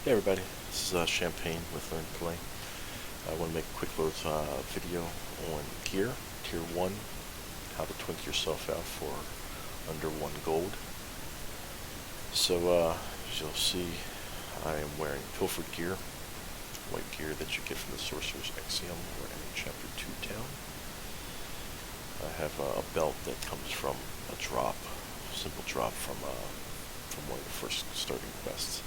Hey everybody, this is Champagne with Learn to Play. I want to make a quick little video on gear, Tier 1, how to twink yourself out for under 1 gold. So as you'll see, I am wearing Pilfered gear, white gear that you get from the Sorcerer's Axiom or any Chapter 2 town. I have a belt that comes from a drop, simple drop from one of the first starting quests.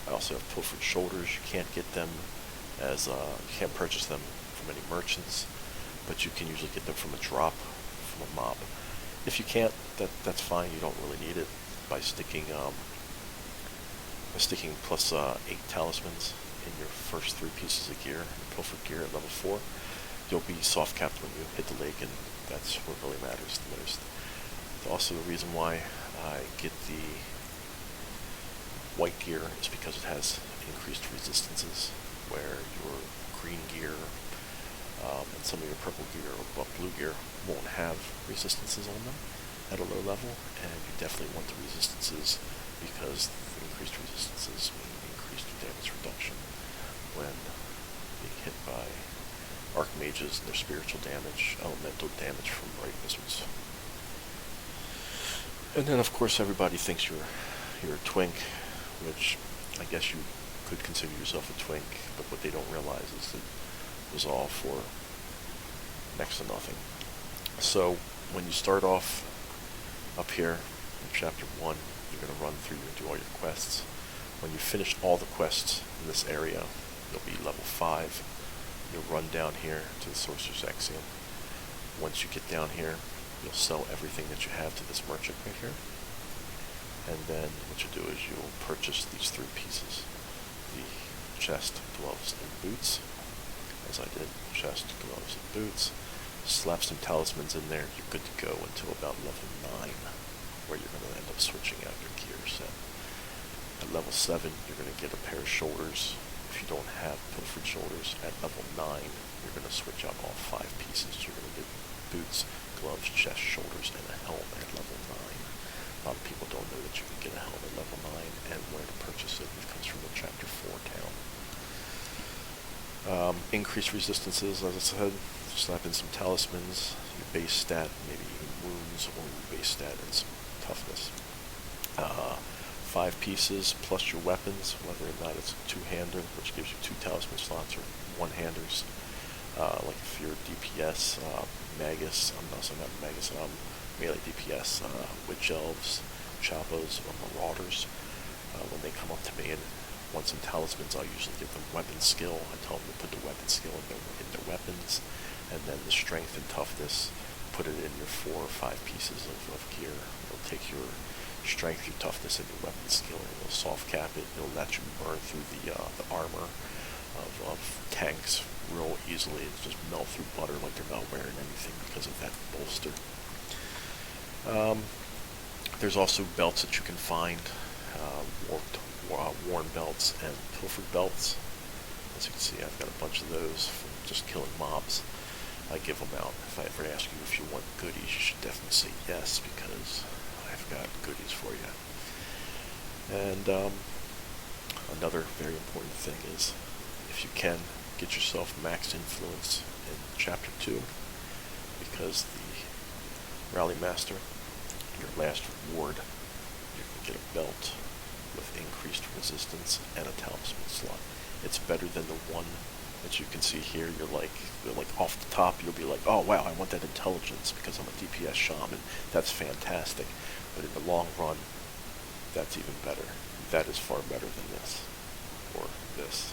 I also have Pilfered shoulders. You can't get them you can't purchase them from any merchants, but you can usually get them from a drop from a mob. If you can't, that's fine. You don't really need it. By sticking plus 8 talismans in your first 3 pieces of gear, Pilfered gear at level 4, you'll be soft capped when you hit the lake, and that's what really matters the most. Also, the reason why I get the white gear is because it has increased resistances, where your green gear and some of your purple gear or blue gear won't have resistances on them at a low level, and you definitely want the resistances because the increased resistances mean increased damage reduction when being hit by archmages and their spiritual damage, elemental damage from bright wizards. And then of course everybody thinks you're a twink, which I guess you could consider yourself a twink, but what they don't realize is that it was all for next to nothing. So when you start off up here in Chapter 1, you're going to run through and do all your quests. When you finish all the quests in this area, you'll be level 5. You'll run down here to the Sorcerer's Axiom. Once you get down here, you'll sell everything that you have to this merchant right here. And then what you do is you'll purchase these 3 pieces. The chest, gloves, and boots. As I did, chest, gloves, and boots. Slap some talismans in there, you're good to go until about level 9, where you're going to end up switching out your gear set. At level 7, you're going to get a pair of shoulders. If you don't have Pilfered shoulders, at level 9, you're going to switch out all 5 pieces. You're going to get boots, gloves, chest, shoulders, and a helm at level 9. A lot of people don't know that you can get a helm at level 9 and where to purchase it. It comes from the Chapter 4 town. Increased resistances, as I said, slap in some talismans, your base stat, maybe even wounds, or your base stat and some toughness. 5 pieces plus your weapons, whether or not it's a 2-hander, which gives you 2 talisman slots, or 1-handers. Like if you're DPS, Magus, I'm not Magus, melee DPS, Witch Elves, Chappos, or Marauders, when they come up to me and want some talismans, I'll usually give them weapon skill. I tell them to put the weapon skill in their weapons, and then the strength and toughness, put it in your 4 or 5 pieces of gear. It'll take your strength, your toughness, and your weapon skill, and it'll soft cap it. It'll let you burn through the armor of tanks real easily. It's just melt through butter like they're not wearing anything because of that bolster. There's also belts that you can find, worn belts and Pilfered belts. As you can see, I've got a bunch of those from just killing mobs. I give them out. If I ever ask you if you want goodies, you should definitely say yes, because I've got goodies for you. And another very important thing is, if you can, get yourself max influence in Chapter 2, because the Rally Master, your last reward, you can get a belt with increased resistance and a talisman slot. It's better than the one that you can see here. You're like off the top, you'll be like, oh wow, I want that intelligence because I'm a DPS shaman. That's fantastic. But in the long run, that's even better. That is far better than this. Or this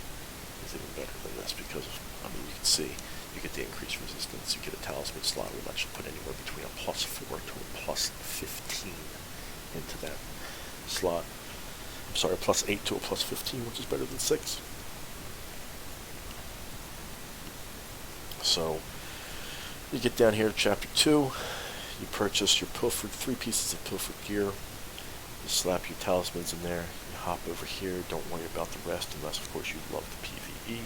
is even better than this because, you can see, you get the increased resistance, you get a talisman slot, which lets you put anywhere between a +4 to a +15 into that slot. I'm sorry, a +8 to a +15, which is better than 6. So, you get down here to Chapter 2, you purchase your 3 pieces of Pilfered gear, you slap your talismans in there, you hop over here, don't worry about the rest unless of course you love the PvE.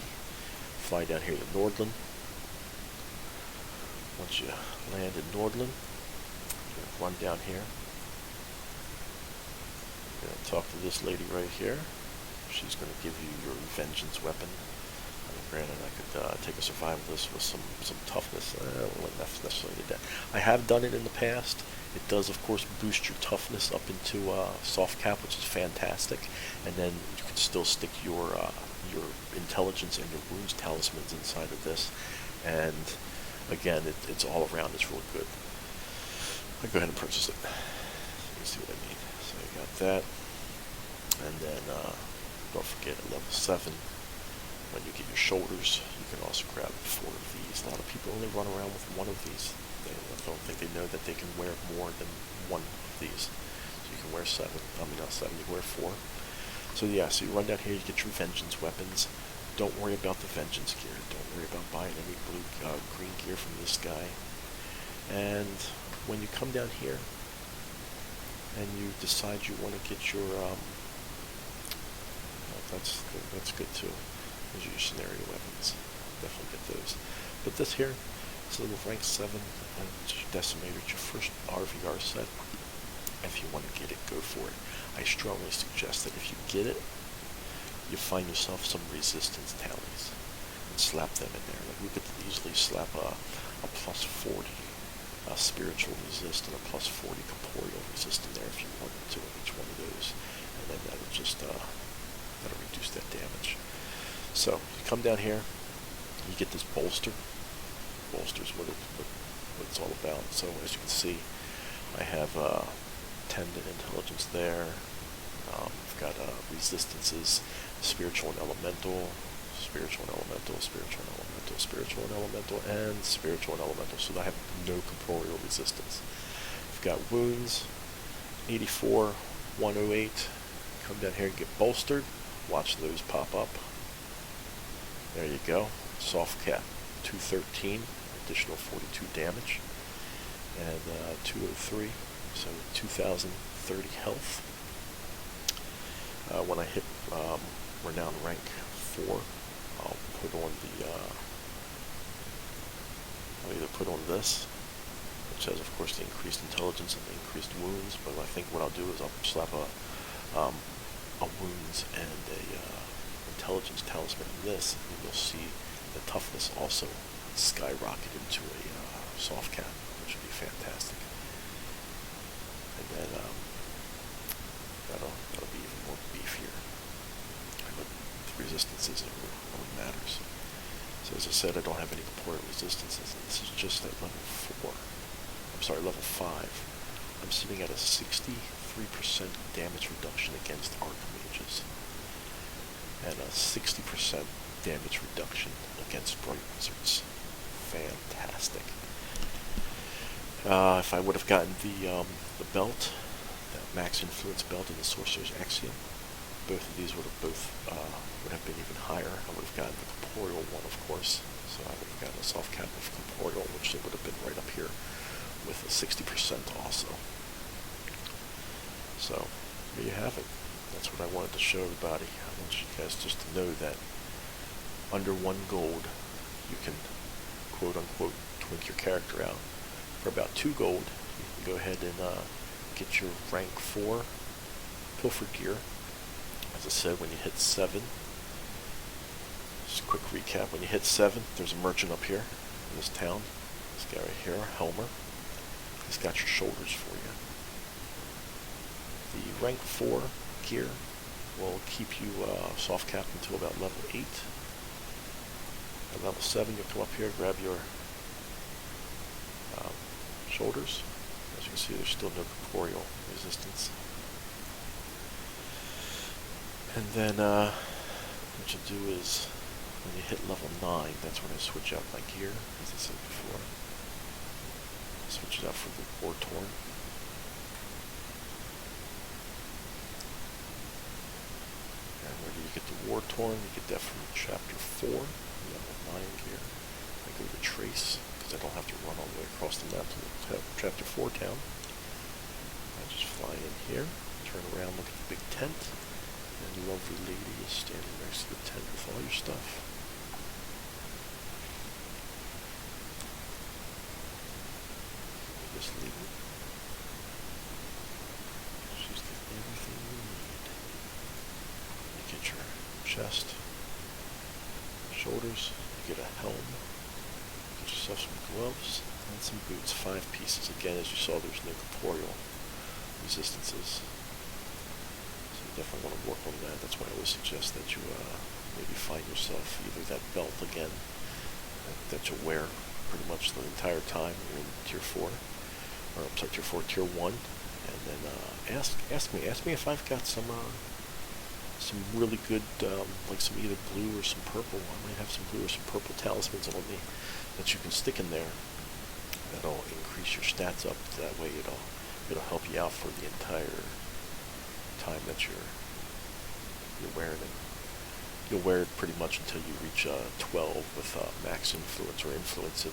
Fly down here to Nordland. Once you land in Nordland, you're going to run down here. You're going to talk to this lady right here. she's going to give you your vengeance weapon. Granted, I could take a survivalist with some toughness. I don't really necessarily need that. I have done it in the past. It does, of course, boost your toughness up into soft cap, which is fantastic. And then you can still stick your intelligence and your wounds talismans inside of this. And again, it's all around. It's really good. I'll go ahead and purchase it. So you see what I mean. So you got that. And then don't forget at level 7. When you get your shoulders, you can also grab 4 of these. A lot of people only run around with 1 of these. They don't think they know that they can wear more than 1 of these. So you can wear 7. Not 7, you can wear 4. So yeah, so you run down here, you get your vengeance weapons. Don't worry about the vengeance gear. Don't worry about buying any green gear from this guy. And when you come down here and you decide you want to get your, that's good too. Those are your scenario weapons. Definitely get those. But this here, this little rank 7 Decimator, it's your first RVR set. If you want to get it, go for it. I strongly suggest that if you get it, you find yourself some resistance tallies and slap them in there. Like we could easily slap a plus 40 spiritual resist and a plus 40 corporeal resist in there if you wanted to in each one of those. And then that'll just that'll reduce that damage. So you come down here, you get this bolster. Bolster's what it's all about. So as you can see, I have 10 intelligence there. I've got resistances, spiritual and elemental, spiritual and elemental, spiritual and elemental, spiritual and elemental, and spiritual and elemental. So I have no corporeal resistance. I've got wounds, 84, 108. Come down here and get bolstered. Watch those pop up. There you go. Soft cap, 213, additional 42 damage, and 203, so 2,030 health. When I hit renown rank 4, I'll put on I'll either put on this, which has, of course, the increased intelligence and the increased wounds. But I think what I'll do is I'll slap a wounds and a intelligence talisman in this, and you'll see the toughness also skyrocket into a soft cap, which would be fantastic. And then that'll be even more beefier. But the resistance isn't what matters. So as I said, I don't have any corporeal resistances, and this is just at level 4. I'm sorry, level 5. I'm sitting at a 63% damage reduction against archmages, and a 60% damage reduction against bright wizards. Fantastic. If I would have gotten the belt, that max influence belt and the sorcerer's axiom, both of these would have been even higher. I would have gotten the corporeal one, of course, so I would have gotten a soft cap of corporeal, which would have been right up here with a 60% also. So there you have it. That's what I wanted to show everybody. I want you guys just to know that under 1 gold, you can quote unquote twink your character out. For about 2 gold, you can go ahead and get your rank 4 Pilfered gear. As I said, when you hit 7, just a quick recap, when you hit 7, there's a merchant up here in this town. This guy right here, Helmer. He's got your shoulders for you. The rank 4 gear will keep you soft capped until about level 8. At level 7, you'll come up here, grab your shoulders. As you can see, there's still no corporeal resistance. And then what you do is, when you hit level 9, that's when I switch out my gear, as I said before. Switch it out for the War Torn. And where do you get the War Torn? You get that from chapter 4, level 9 gear. I go to Trace, because I don't have to run all the way across the map to chapter 4 town. I just fly in here, turn around, look at the big tent, and the lovely lady is standing next to the tent with all your stuff. Just leave it. She's got everything you need. You get your chest, shoulders, you get a helm, get yourself some gloves, and some boots. 5 pieces. Again, as you saw, there's no corporeal resistances. So you definitely want to work on that. That's why I always suggest that you maybe find yourself either that belt again that you'll wear pretty much the entire time you're in tier 4, or I'm sorry, tier 4, tier 1, and then ask me if I've got some really good, like some either blue or some purple. I might have some blue or some purple talismans on me that you can stick in there. That'll increase your stats up. That way it'll help you out for the entire time that you're wearing it. You'll wear it pretty much until you reach 12 with max influence or influence in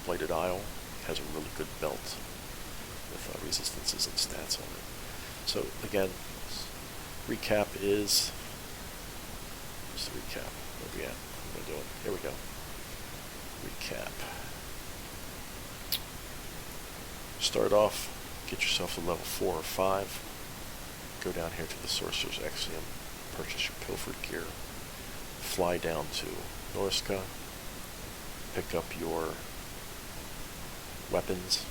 Blighted Isle. It has a really good belt with resistances and stats on it. So again, recap is, where's the recap? Where are we at? What am I doing? Here we go. Recap. Start off, get yourself to level 4 or 5. Go down here to the Sorcerer's Axiom, purchase your Pilfered gear. Fly down to Norska, pick up your weapons,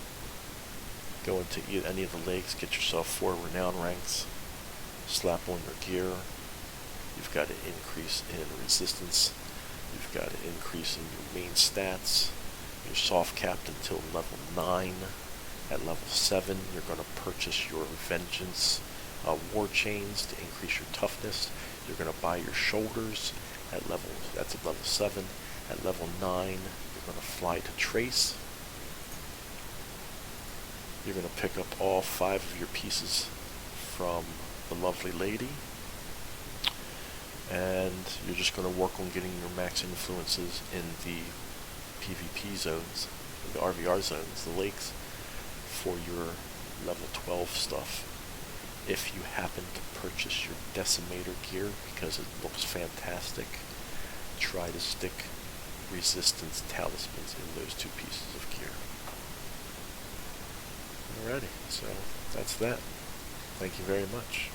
go into any of the lakes, get yourself 4 renown ranks, slap on your gear. You've got an increase in resistance, you've got an increase in your main stats. You're soft capped until level 9. At level 7, you're going to purchase your Vengeance war chains to increase your toughness. You're going to buy your shoulders that's at level 7. At level 9, you're going to fly to Trace. You're going to pick up all 5 of your pieces from the lovely lady. And you're just going to work on getting your max influences in the PvP zones, the RVR zones, the lakes, for your level 12 stuff. If you happen to purchase your Decimator gear because it looks fantastic, try to stick resistance talismans in those 2 pieces of gear. Alrighty, so that's that. Thank you very much.